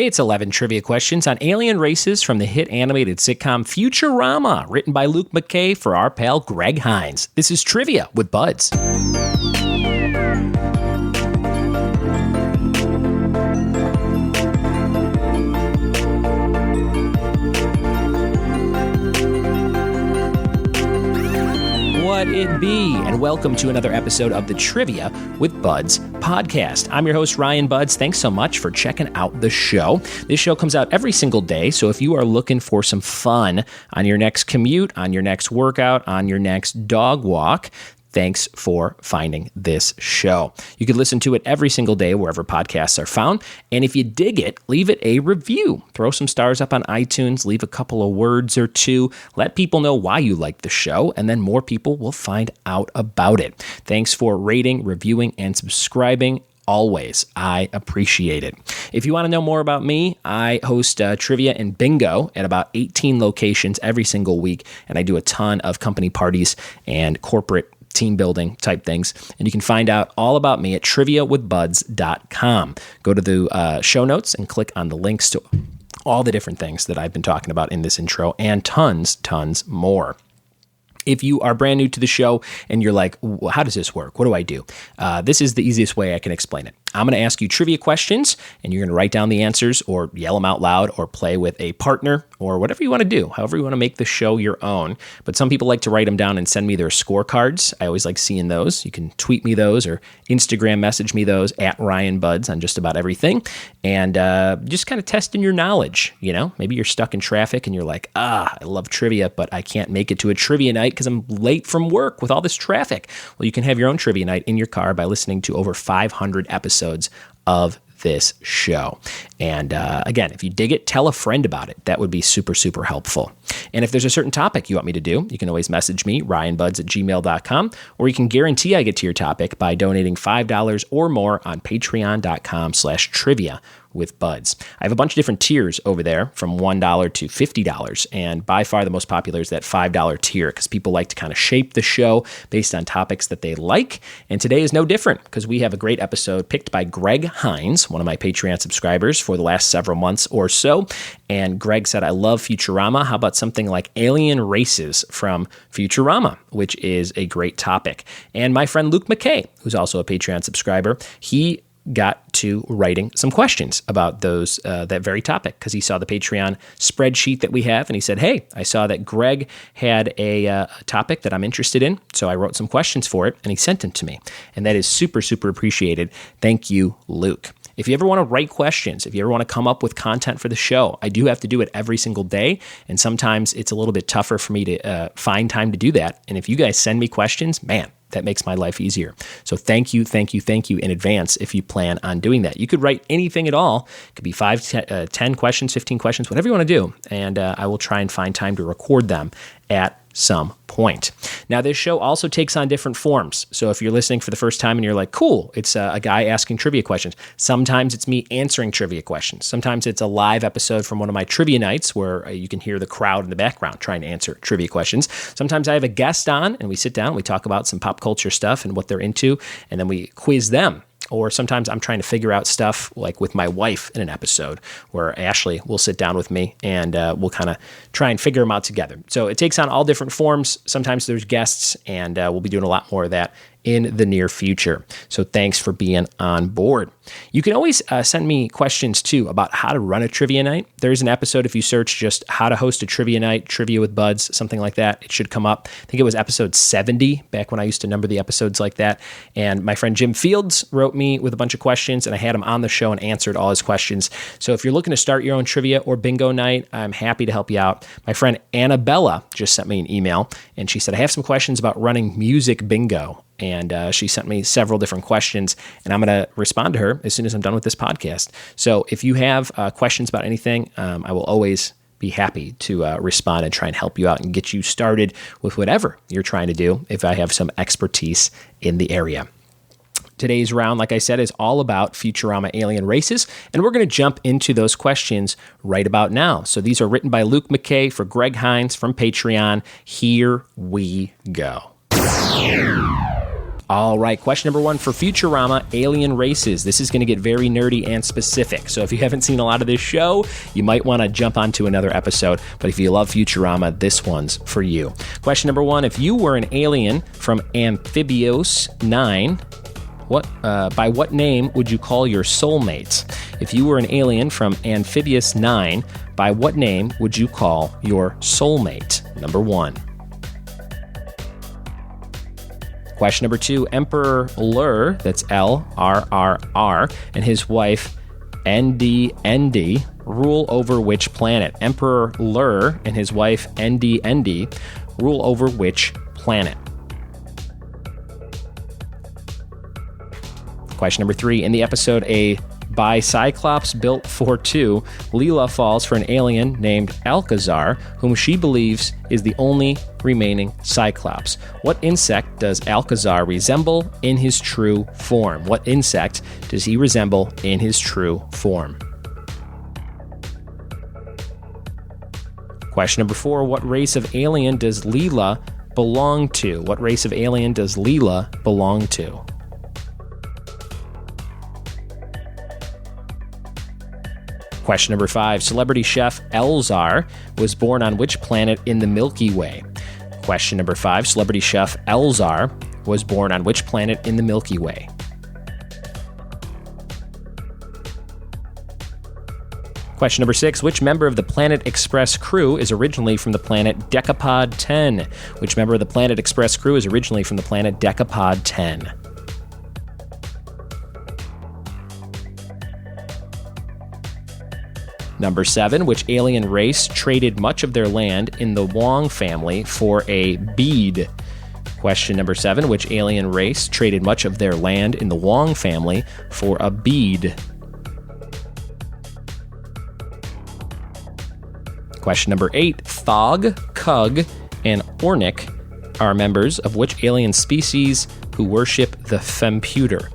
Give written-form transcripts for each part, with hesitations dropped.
It's 11 trivia questions on alien races from the hit animated sitcom Futurama, written by Luke Mckay for our pal Greg Hines. This is Trivia with Buds. What it be, and welcome to another episode of the Trivia with Buds podcast. I'm your host, Ryan Buds. Thanks so much for checking out the show. This show comes out every single day, so if you are looking for some fun on your next commute, on your next workout, on your next dog walk, thanks for finding this show. You can listen to it every single day wherever podcasts are found. And if you dig it, leave it a review. Throw some stars up on iTunes, leave a couple of words or two. Let people know why you like the show, and then more people will find out about it. Thanks for rating, reviewing, and subscribing. Always. I appreciate it. If you want to know more about me, I host trivia and bingo at about 18 locations every single week, and I do a ton of company parties and corporate team building type things. And you can find out all about me at triviawithbuds.com. Go to the show notes and click on the links to all the different things that I've been talking about in this intro and tons more. If you are brand new to the show and you're like, well, how does this work? What do I do? This is the easiest way I can explain it. I'm going to ask you trivia questions, and you're going to write down the answers or yell them out loud or play with a partner or whatever you want to do, however you want to make the show your own. But some people like to write them down and send me their scorecards. I always like seeing those. You can tweet me those or Instagram message me those at Ryan Buds on just about everything. And just kind of testing your knowledge. You know, maybe you're stuck in traffic and you're like, I love trivia, but I can't make it to a trivia night because I'm late from work with all this traffic. Well, you can have your own trivia night in your car by listening to over 500 episodes of this show. And again, if you dig it, tell a friend about it. That would be super helpful. And if there's a certain topic you want me to do, you can always message me, ryanbuds@gmail.com, or you can guarantee I get to your topic by donating $5 or more on patreon.com/trivia with Buds. I have a bunch of different tiers over there from $1 to $50, and by far the most popular is that $5 tier because people like to kind of shape the show based on topics that they like, and today is no different because we have a great episode picked by Greg Hines, one of my Patreon subscribers for the last several months or so, and Greg said, I love Futurama. How about something like alien races from Futurama, which is a great topic. And my friend Luke Mckay, who's also a Patreon subscriber, he got to writing some questions about those that very topic because he saw the Patreon spreadsheet that we have, and he said, hey, I saw that Greg had a topic that I'm interested in, so I wrote some questions for it, and he sent them to me, and that is super appreciated. Thank you, Luke. If you ever want to write questions, if you ever want to come up with content for the show, I do have to do it every single day, and sometimes it's a little bit tougher for me to find time to do that, and if you guys send me questions, man, that makes my life easier. So thank you in advance if you plan on doing that. You could write anything at all. It could be 5, 10 questions, 15 questions, whatever you want to do. And I will try and find time to record them at some point. Now, this show also takes on different forms. So if you're listening for the first time and you're like, cool, it's a guy asking trivia questions. Sometimes it's me answering trivia questions. Sometimes it's a live episode from one of my trivia nights where you can hear the crowd in the background trying to answer trivia questions. Sometimes I have a guest on and we sit down, we talk about some pop culture stuff and what they're into, and then we quiz them. Or sometimes I'm trying to figure out stuff like with my wife in an episode where Ashley will sit down with me and we'll kind of try and figure them out together. So it takes on all different forms. Sometimes there's guests, and we'll be doing a lot more of that in the near future. So thanks for being on board. You can always send me questions too about how to run a trivia night. There's an episode, if you search just how to host a trivia night, Trivia with Buds, something like that, it should come up. I think it was episode 70 back when I used to number the episodes like that. And my friend Jim Fields wrote me with a bunch of questions, and I had him on the show and answered all his questions. So if you're looking to start your own trivia or bingo night, I'm happy to help you out. My friend Annabella just sent me an email, and she said, I have some questions about running music bingo. And she sent me several different questions, and I'm going to respond to her as soon as I'm done with this podcast. So if you have questions about anything, I will always be happy to respond and try and help you out and get you started with whatever you're trying to do if I have some expertise in the area. Today's round, like I said, is all about Futurama alien races, and we're going to jump into those questions right about now. So these are written by Luke Mckay for Greg Hines from Patreon. Here we go. All right, question number 1 for Futurama, alien races. This is going to get very nerdy and specific. So if you haven't seen a lot of this show, you might want to jump onto another episode. But if you love Futurama, this one's for you. Question number 1, if you were an alien from Amphibios 9, by what name would you call your soulmate? If you were an alien from Amphibious 9, by what name would you call your soulmate? Number 1. Question number 2, Emperor Lur, that's L-R-R-R, and his wife Nd rule over which planet? Emperor Lur and his wife Nd rule over which planet? Question number 3, in the episode A by Cyclops built for two, Leela falls for an alien named Alcazar, whom she believes is the only remaining Cyclops. What insect does Alcazar resemble in his true form? What insect does he resemble in his true form? Question number 4, what race of alien does Leela belong to? What race of alien does Leela belong to? Question number 5, celebrity chef Elzar was born on which planet in the Milky Way? Question number 5, celebrity chef Elzar was born on which planet in the Milky Way? Question number 6, which member of the Planet Express crew is originally from the planet Decapod 10? Which member of the Planet Express crew is originally from the planet Decapod 10? Number 7, which alien race traded much of their land in the Wong family for a bead? Question number 7, which alien race traded much of their land in the Wong family for a bead? Question number 8, Thog, Kug, and Ornick are members of which alien species who worship the Femputer?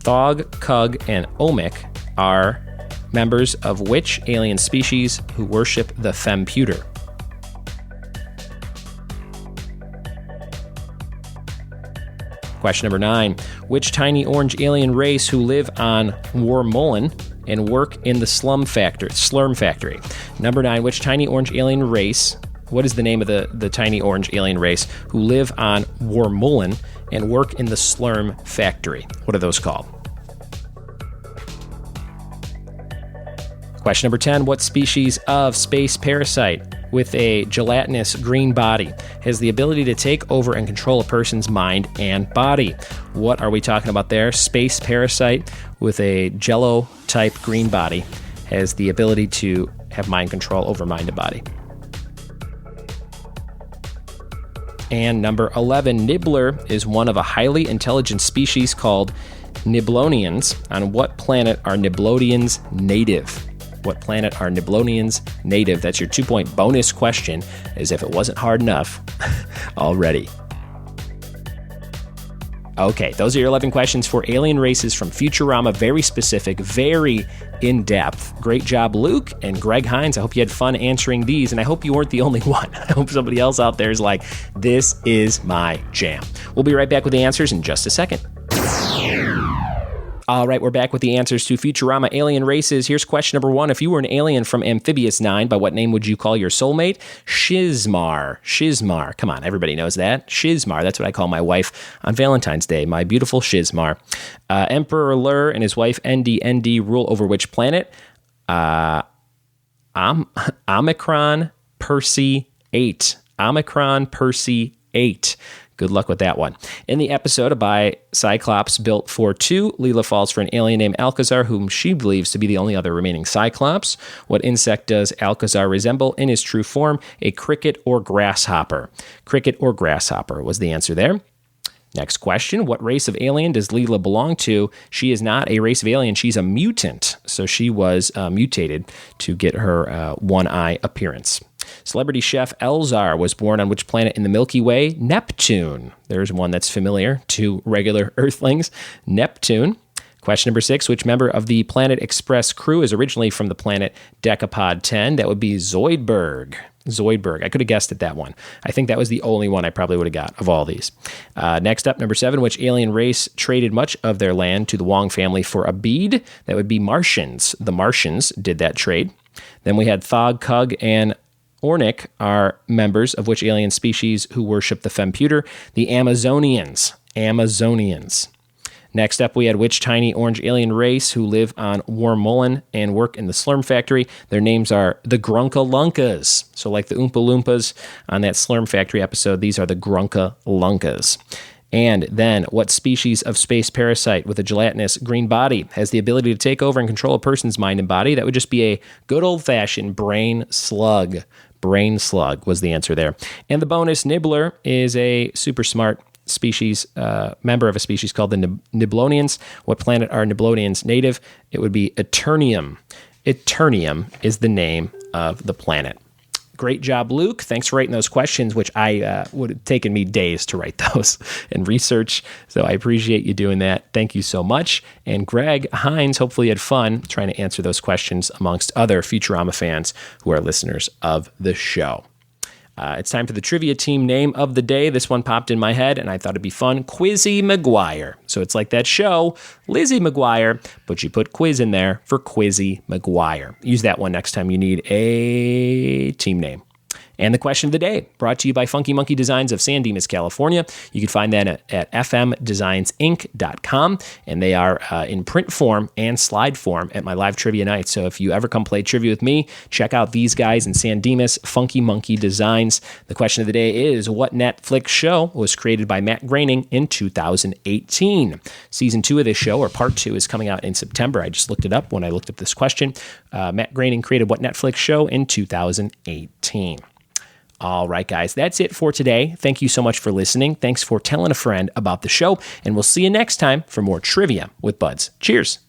Thog, Kug, and Omic are members of which alien species who worship the Femputer? Question number 9. Which tiny orange alien race who live on Wormullen and work in the Slurm Factory? Number 9. Which tiny orange alien race, what is the name of the tiny orange alien race who live on Wormullen and work in the Slurm Factory? What are those called? Question number 10, what species of space parasite with a gelatinous green body has the ability to take over and control a person's mind and body? What are we talking about there? Space parasite with a jello-type green body has the ability to have mind control over mind and body. And number 11, Nibbler is one of a highly intelligent species called Niblonians. On what planet are Niblonians native? What planet are Niblonians native? That's your 2-point bonus question, as if it wasn't hard enough already. Okay, those are your 11 questions for alien races from Futurama. Very specific, very in-depth. Great job, Luke and Greg Hines. I hope you had fun answering these, and I hope you weren't the only one. I hope somebody else out there is like, this is my jam. We'll be right back with the answers in just a second. All right, we're back with the answers to Futurama alien races. Here's question number 1. If you were an alien from Amphibious 9, by what name would you call your soulmate? Shizmar. Shizmar. Come on, everybody knows that. Shizmar. That's what I call my wife on Valentine's Day, my beautiful Shizmar. Emperor Lur and his wife Nd rule over which planet? Omicron Persei 8. Omicron Persei 8. Good luck with that one. In the episode by Cyclops built for two, Leela falls for an alien named Alcazar, whom she believes to be the only other remaining Cyclops. What insect does Alcazar resemble in his true form? A cricket or grasshopper. Cricket or grasshopper was the answer there. Next question, what race of alien does Leela belong to? She is not a race of alien, she's a mutant. So she was mutated to get her one-eye appearance. Celebrity chef Elzar was born on which planet in the Milky Way? Neptune. There's one that's familiar to regular Earthlings. Neptune. Question number 6, which member of the Planet Express crew is originally from the planet Decapod 10? That would be Zoidberg. Zoidberg. I could have guessed at that one. I think that was the only one I probably would have got of all these. Next up, number 7, which alien race traded much of their land to the Wong family for a bead? That would be Martians. The Martians did that trade. Then we had Thog, Kug, and Ornick are members of which alien species who worship the Femputer? The Amazonians. Amazonians. Next up, we had which tiny orange alien race who live on Wormullen and work in the Slurm factory? Their names are the Grunkalunkas. So like the Oompa Loompas on that Slurm factory episode, these are the Grunkalunkas. And then, what species of space parasite with a gelatinous green body has the ability to take over and control a person's mind and body? That would just be a good old-fashioned brain slug. Brain slug was the answer there. And the bonus, Nibbler is a super smart species, member of a species called the Niblonians. What planet are Niblonians native? It would be Eternium. Eternium is the name of the planet. Great job, Luke. Thanks for writing those questions, which I would have taken me days to write those and research. So I appreciate you doing that. Thank you so much. And Greg Hines hopefully had fun trying to answer those questions amongst other Futurama fans who are listeners of the show. It's time for the trivia team name of the day. This one popped in my head, and I thought it'd be fun. Quizzy McGuire. So it's like that show, Lizzie McGuire, but you put quiz in there for Quizzy McGuire. Use that one next time you need a team name. And the question of the day, brought to you by Funky Monkey Designs of San Dimas, California. You can find that at fmdesignsinc.com, and they are in print form and slide form at my live trivia night. So if you ever come play trivia with me, check out these guys in San Dimas, Funky Monkey Designs. The question of the day is, what Netflix show was created by Matt Groening in 2018? Season 2 of this show, or part 2, is coming out in September. I just looked it up when I looked up this question. Matt Groening created what Netflix show in 2018? All right, guys, that's it for today. Thank you so much for listening. Thanks for telling a friend about the show, and we'll see you next time for more Trivia with Buds. Cheers.